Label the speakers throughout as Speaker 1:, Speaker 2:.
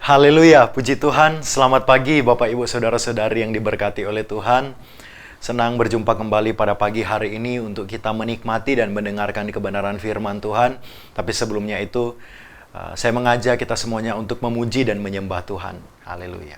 Speaker 1: Haleluya, puji Tuhan. Selamat pagi Bapak Ibu Saudara-saudari yang diberkati oleh Tuhan. Senang berjumpa kembali pada pagi hari ini untuk kita menikmati dan mendengarkan kebenaran firman Tuhan. Tapi sebelumnya itu, saya mengajak kita semuanya untuk memuji dan menyembah Tuhan. Haleluya.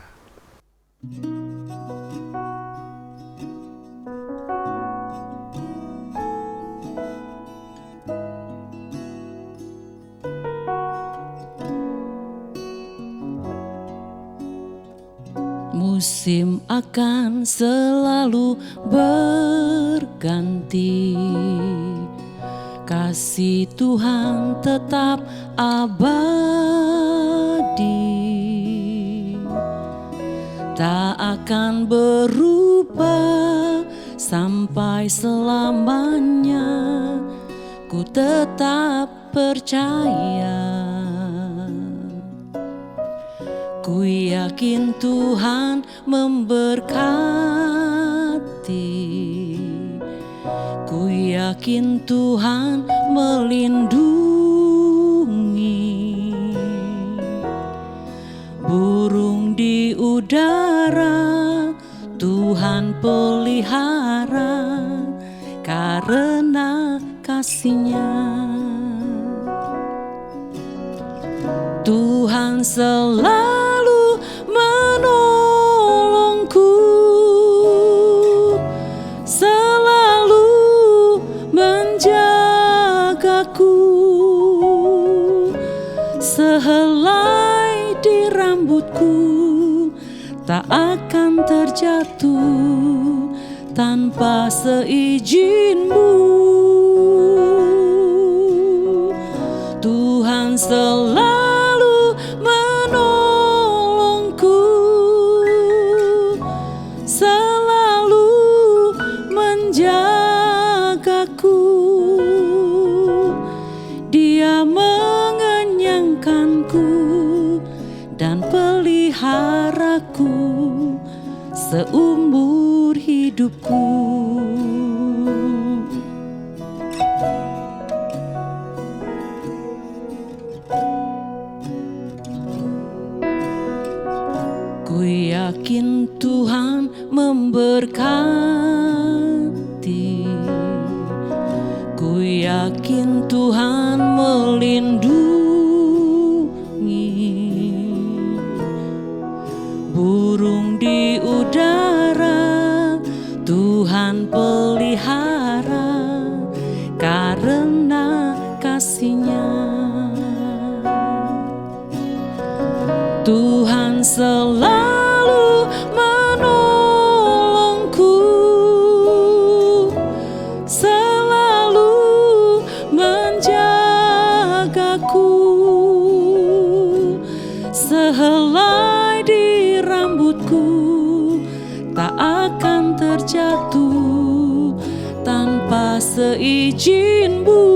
Speaker 2: Musim akan selalu berganti, kasih Tuhan tetap abadi, tak akan berubah sampai selamanya. Ku tetap percaya. Ku yakin Tuhan memberkati, ku yakin Tuhan melindungi. Burung di udara Tuhan pelihara karena kasih-Nya. Tuhan selalu menolongku, selalu menjagaku. Sehelai di rambutku tak akan terjatuh tanpa seizin-Mu. Tuhan selalu peliharaku seumur hidupku. Ku yakin Tuhan memberkati, ku yakin Tuhan melindungi. Burung di udara Tuhan pelihara karena kasih-Nya. Tuhan selalu menolongku, selalu menjagaku. Sehelai di rambutku tak akan terjatuh tanpa seizin-Mu.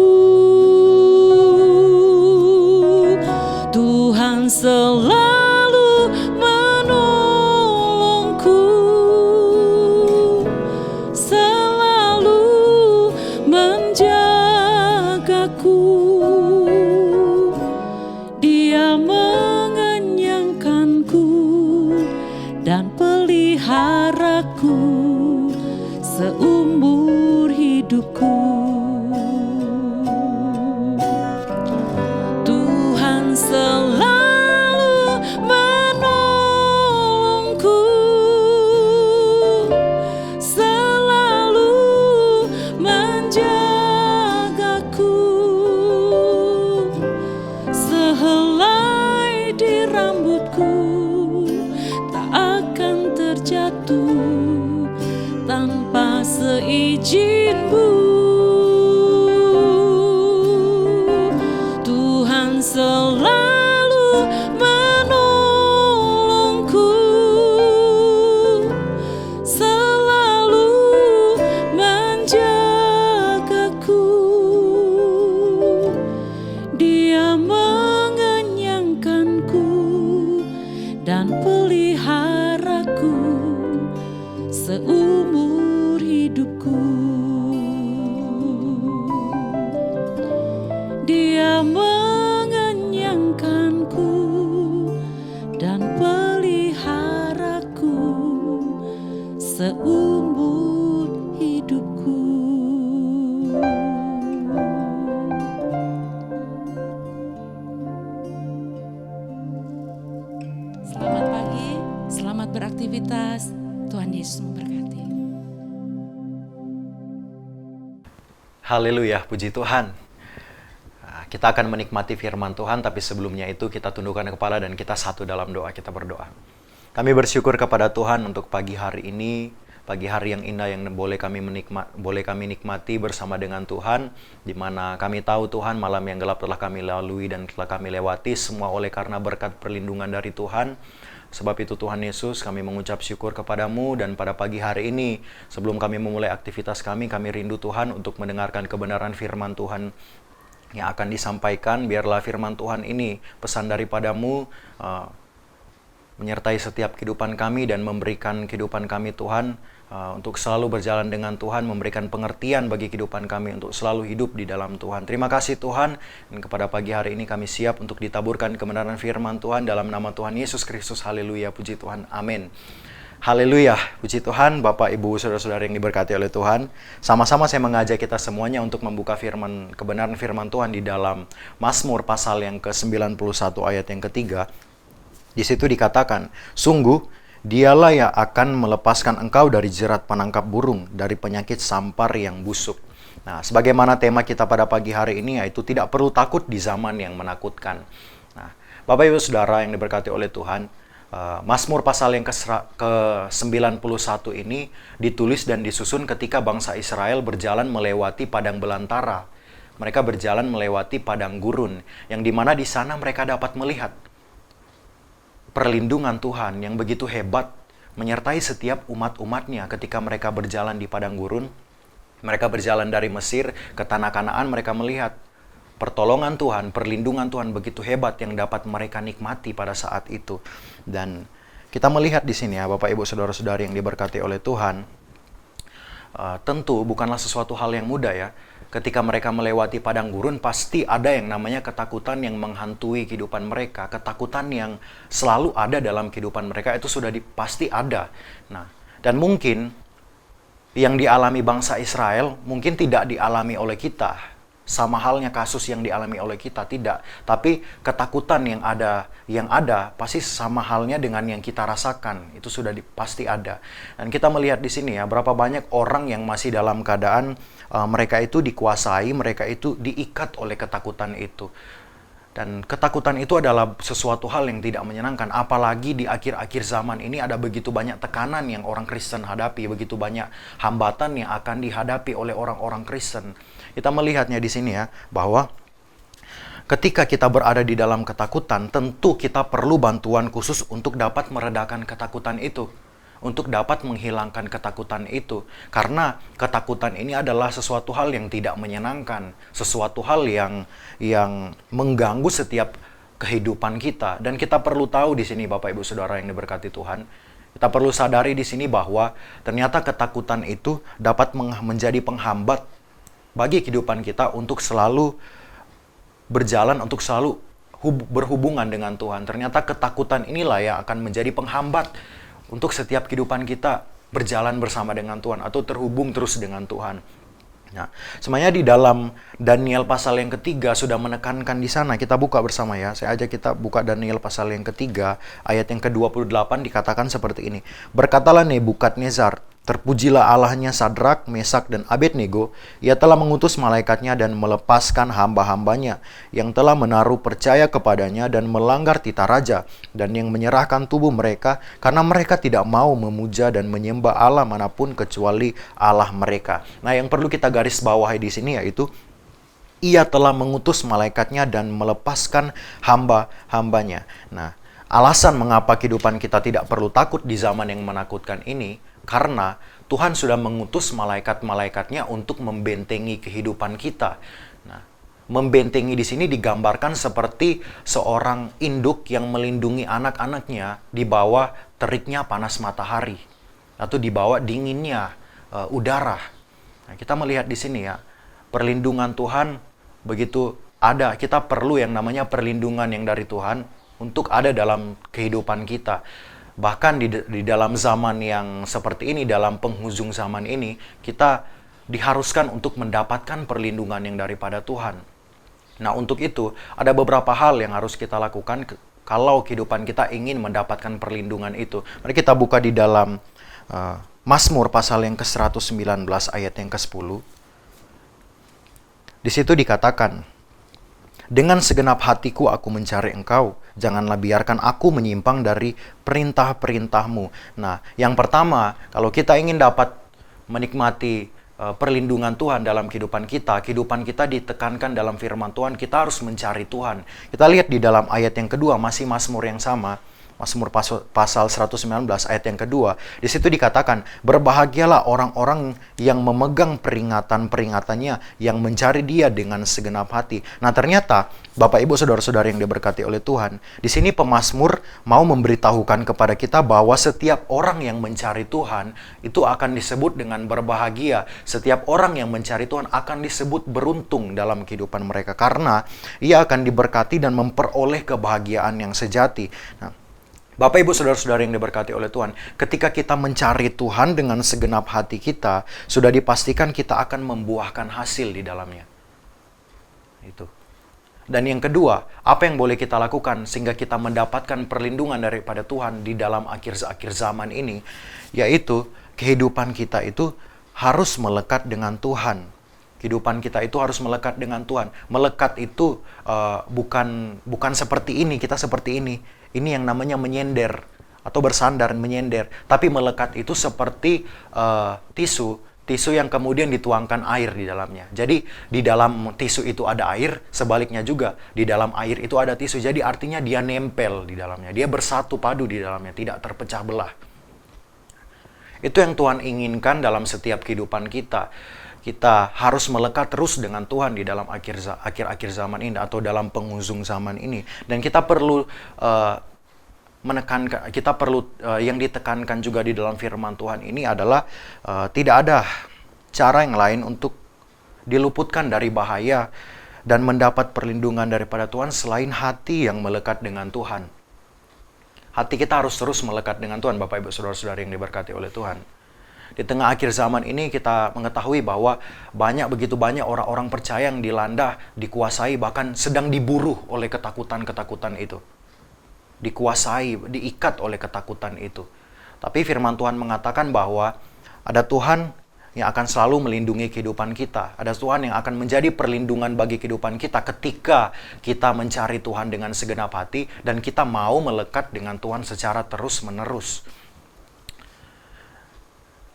Speaker 2: Tuhan selalu menolongku, selalu menjagaku. Dia dan peliharaku seumur hidupku. Tuhan selalu menolongku, selalu menjagaku. Sehelai di rambutku terjatuh tanpa seizin-Mu. Tuhan selalu menolongku, selalu menjagaku. Dia mengenyangkanku dan peliharaku seumur hidupku.
Speaker 1: Haleluya, puji Tuhan. Kita akan menikmati firman Tuhan, tapi sebelumnya itu kita tundukkan kepala dan kita satu dalam doa, kita berdoa. Kami bersyukur kepada Tuhan untuk pagi hari ini, pagi hari yang indah yang boleh kami nikmati bersama dengan Tuhan, di mana kami tahu Tuhan malam yang gelap telah kami lalui dan telah kami lewati, semua oleh karena berkat perlindungan dari Tuhan. Sebab itu Tuhan Yesus, kami mengucap syukur kepadamu, dan pada pagi hari ini sebelum kami memulai aktivitas kami rindu Tuhan untuk mendengarkan kebenaran firman Tuhan yang akan disampaikan. Biarlah firman Tuhan ini, pesan daripadamu, menyertai setiap kehidupan kami dan memberikan kehidupan kami Tuhan untuk selalu berjalan dengan Tuhan, memberikan pengertian bagi kehidupan kami untuk selalu hidup di dalam Tuhan. Terima kasih Tuhan, dan kepada pagi hari ini kami siap untuk ditaburkan kebenaran firman Tuhan dalam nama Tuhan Yesus Kristus. Haleluya, puji Tuhan, amin. Haleluya, puji Tuhan. Bapak, Ibu, Saudara-saudara yang diberkati oleh Tuhan, sama-sama saya mengajak kita semuanya untuk membuka kebenaran firman Tuhan di dalam Mazmur pasal yang ke-91 ayat yang ketiga. Di situ dikatakan, sungguh Dialah yang akan melepaskan engkau dari jerat penangkap burung, dari penyakit sampar yang busuk. Nah, sebagaimana tema kita pada pagi hari ini, yaitu tidak perlu takut di zaman yang menakutkan. Nah, Bapak Ibu Saudara yang diberkati oleh Tuhan, Mazmur pasal yang ke-91 ini ditulis dan disusun ketika bangsa Israel berjalan melewati padang belantara. Mereka berjalan melewati padang gurun, yang dimana di sana mereka dapat melihat perlindungan Tuhan yang begitu hebat menyertai setiap umat-umatnya ketika mereka berjalan di padang gurun. Mereka berjalan dari Mesir ke tanah Kanaan, mereka melihat pertolongan Tuhan, perlindungan Tuhan begitu hebat yang dapat mereka nikmati pada saat itu. Dan kita melihat di sini ya, Bapak Ibu Saudara-saudari yang diberkati oleh Tuhan, tentu bukanlah sesuatu hal yang mudah ya. Ketika mereka melewati padang gurun, pasti ada yang namanya ketakutan yang menghantui kehidupan mereka. Ketakutan yang selalu ada dalam kehidupan mereka itu sudah pasti ada. Nah, dan mungkin yang dialami bangsa Israel mungkin tidak dialami oleh kita. Sama halnya kasus yang dialami oleh kita, tidak. Tapi ketakutan yang ada pasti sama halnya dengan yang kita rasakan. Itu sudah pasti ada. Dan kita melihat di sini ya, berapa banyak orang yang masih dalam keadaan mereka itu dikuasai, mereka itu diikat oleh ketakutan itu. Dan ketakutan itu adalah sesuatu hal yang tidak menyenangkan. Apalagi di akhir-akhir zaman ini ada begitu banyak tekanan yang orang Kristen hadapi, begitu banyak hambatan yang akan dihadapi oleh orang-orang Kristen. Kita melihatnya di sini ya, bahwa ketika kita berada di dalam ketakutan, tentu kita perlu bantuan khusus untuk dapat meredakan ketakutan itu, untuk dapat menghilangkan ketakutan itu. Karena ketakutan ini adalah sesuatu hal yang tidak menyenangkan, sesuatu hal yang mengganggu setiap kehidupan kita. Dan kita perlu tahu di sini, Bapak Ibu Saudara yang diberkati Tuhan, kita perlu sadari di sini bahwa ternyata ketakutan itu dapat menjadi penghambat bagi kehidupan kita untuk selalu berjalan, untuk selalu berhubungan dengan Tuhan. Ternyata ketakutan inilah yang akan menjadi penghambat untuk setiap kehidupan kita berjalan bersama dengan Tuhan atau terhubung terus dengan Tuhan. Nah, sebenarnya di dalam Daniel pasal yang ketiga sudah menekankan di sana. Kita buka bersama ya. Saya ajak kita buka Daniel pasal yang ketiga, ayat yang ke-28 dikatakan seperti ini. Berkatalah Nebukadnezar, terpujilah Allahnya Sadrak, Mesak, dan Abednego. Ia telah mengutus malaikatnya dan melepaskan hamba-hambanya yang telah menaruh percaya kepadanya dan melanggar titah raja, dan yang menyerahkan tubuh mereka karena mereka tidak mau memuja dan menyembah Allah manapun kecuali Allah mereka. Nah, yang perlu kita garis bawahi di sini yaitu ia telah mengutus malaikatnya dan melepaskan hamba-hambanya. Nah, alasan mengapa kehidupan kita tidak perlu takut di zaman yang menakutkan ini, karena Tuhan sudah mengutus malaikat-malaikatnya untuk membentengi kehidupan kita. Nah, membentengi di sini digambarkan seperti seorang induk yang melindungi anak-anaknya di bawah teriknya panas matahari atau di bawah dinginnya udara. Nah, kita melihat di sini ya, perlindungan Tuhan begitu ada. Kita perlu yang namanya perlindungan yang dari Tuhan untuk ada dalam kehidupan kita. Bahkan di dalam zaman yang seperti ini, dalam penghujung zaman ini, kita diharuskan untuk mendapatkan perlindungan yang daripada Tuhan. Nah, untuk itu, ada beberapa hal yang harus kita lakukan kalau kehidupan kita ingin mendapatkan perlindungan itu. Mari kita buka di dalam Mazmur pasal yang ke-119 ayat yang ke-10. Di situ dikatakan, dengan segenap hatiku aku mencari engkau, janganlah biarkan aku menyimpang dari perintah-perintahmu. Nah, yang pertama, kalau kita ingin dapat menikmati perlindungan Tuhan dalam kehidupan kita ditekankan dalam firman Tuhan, kita harus mencari Tuhan. Kita lihat di dalam ayat yang kedua, masih Mazmur yang sama, Mazmur pasal 119 ayat yang kedua. Di situ dikatakan, berbahagialah orang-orang yang memegang peringatan-peringatannya, yang mencari Dia dengan segenap hati. Nah, ternyata Bapak Ibu Saudara-saudara yang diberkati oleh Tuhan, di sini pemazmur mau memberitahukan kepada kita bahwa setiap orang yang mencari Tuhan itu akan disebut dengan berbahagia. Setiap orang yang mencari Tuhan akan disebut beruntung dalam kehidupan mereka, karena ia akan diberkati dan memperoleh kebahagiaan yang sejati. Nah, Bapak Ibu Saudara-saudara yang diberkati oleh Tuhan, ketika kita mencari Tuhan dengan segenap hati kita, sudah dipastikan kita akan membuahkan hasil di dalamnya. Itu. Dan yang kedua, apa yang boleh kita lakukan sehingga kita mendapatkan perlindungan daripada Tuhan di dalam akhir zaman ini, yaitu kehidupan kita itu harus melekat dengan Tuhan. Kehidupan kita itu harus melekat dengan Tuhan. Melekat itu bukan seperti ini, kita seperti ini. Ini yang namanya menyender atau bersandar, menyender. Tapi melekat itu seperti tisu yang kemudian dituangkan air di dalamnya. Jadi di dalam tisu itu ada air, sebaliknya juga di dalam air itu ada tisu. Jadi artinya dia nempel di dalamnya, dia bersatu padu di dalamnya, tidak terpecah belah. Itu yang Tuhan inginkan dalam setiap kehidupan kita. Kita harus melekat terus dengan Tuhan di dalam akhir-akhir zaman ini atau dalam penghujung zaman ini. Dan kita perlu menekankan, yang ditekankan juga di dalam firman Tuhan ini adalah tidak ada cara yang lain untuk diluputkan dari bahaya dan mendapat perlindungan daripada Tuhan selain hati yang melekat dengan Tuhan. Hati kita harus terus melekat dengan Tuhan, Bapak Ibu Saudara-saudara yang diberkati oleh Tuhan. Di tengah akhir zaman ini kita mengetahui bahwa begitu banyak orang-orang percaya yang dilanda, dikuasai, bahkan sedang diburu oleh ketakutan-ketakutan itu. Dikuasai, diikat oleh ketakutan itu. Tapi firman Tuhan mengatakan bahwa ada Tuhan yang akan selalu melindungi kehidupan kita. Ada Tuhan yang akan menjadi perlindungan bagi kehidupan kita ketika kita mencari Tuhan dengan segenap hati dan kita mau melekat dengan Tuhan secara terus-menerus.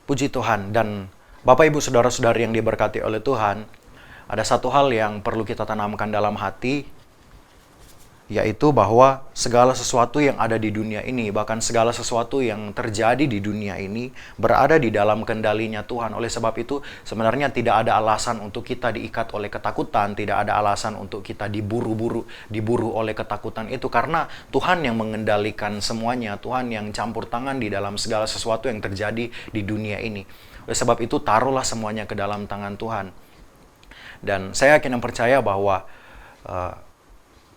Speaker 1: Puji Tuhan. Dan Bapak Ibu Saudara-saudari yang diberkati oleh Tuhan, ada satu hal yang perlu kita tanamkan dalam hati, yaitu bahwa segala sesuatu yang ada di dunia ini, bahkan segala sesuatu yang terjadi di dunia ini, berada di dalam kendalinya Tuhan. Oleh sebab itu, sebenarnya tidak ada alasan untuk kita diikat oleh ketakutan, tidak ada alasan untuk kita diburu oleh ketakutan itu, karena Tuhan yang mengendalikan semuanya, Tuhan yang campur tangan di dalam segala sesuatu yang terjadi di dunia ini. Oleh sebab itu, taruhlah semuanya ke dalam tangan Tuhan. Dan saya yakin dan percaya bahwa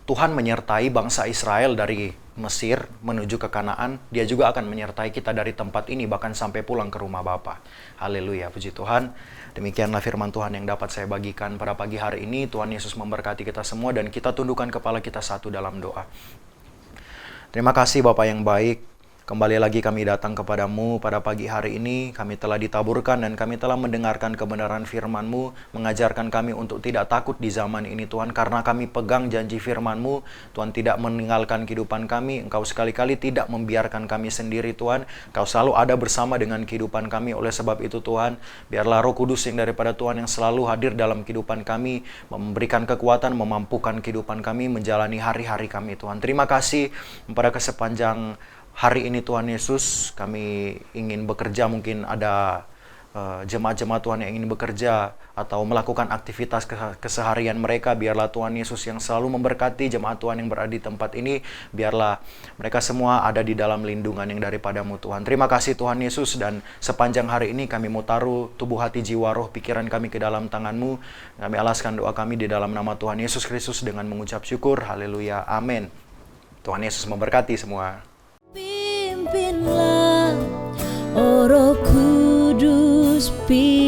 Speaker 1: Tuhan menyertai bangsa Israel dari Mesir menuju ke Kanaan. Dia juga akan menyertai kita dari tempat ini bahkan sampai pulang ke rumah Bapa. Haleluya, puji Tuhan. Demikianlah firman Tuhan yang dapat saya bagikan pada pagi hari ini. Tuhan Yesus memberkati kita semua dan kita tundukkan kepala kita satu dalam doa. Terima kasih Bapa yang baik. Kembali lagi kami datang kepadamu pada pagi hari ini. Kami telah ditaburkan dan kami telah mendengarkan kebenaran firman-Mu, mengajarkan kami untuk tidak takut di zaman ini Tuhan, karena kami pegang janji firman-Mu. Tuhan tidak meninggalkan kehidupan kami, Engkau sekali-kali tidak membiarkan kami sendiri Tuhan. Engkau selalu ada bersama dengan kehidupan kami. Oleh sebab itu Tuhan, biarlah Roh Kudus yang daripada Tuhan yang selalu hadir dalam kehidupan kami, memberikan kekuatan, memampukan kehidupan kami, menjalani hari-hari kami Tuhan. Terima kasih pada sepanjang hari ini Tuhan Yesus, kami ingin bekerja, mungkin ada jemaat-jemaat Tuhan yang ingin bekerja atau melakukan aktivitas keseharian mereka. Biarlah Tuhan Yesus yang selalu memberkati jemaat Tuhan yang berada di tempat ini. Biarlah mereka semua ada di dalam lindungan yang daripada-Mu Tuhan. Terima kasih Tuhan Yesus, dan sepanjang hari ini kami mau taruh tubuh, hati, jiwa, roh, pikiran kami ke dalam tangan-Mu. Kami alaskan doa kami di dalam nama Tuhan Yesus Kristus dengan mengucap syukur. Haleluya, amin. Tuhan Yesus memberkati semua.
Speaker 2: Pimpinlah, oh Roh Kudus, pimpinlah.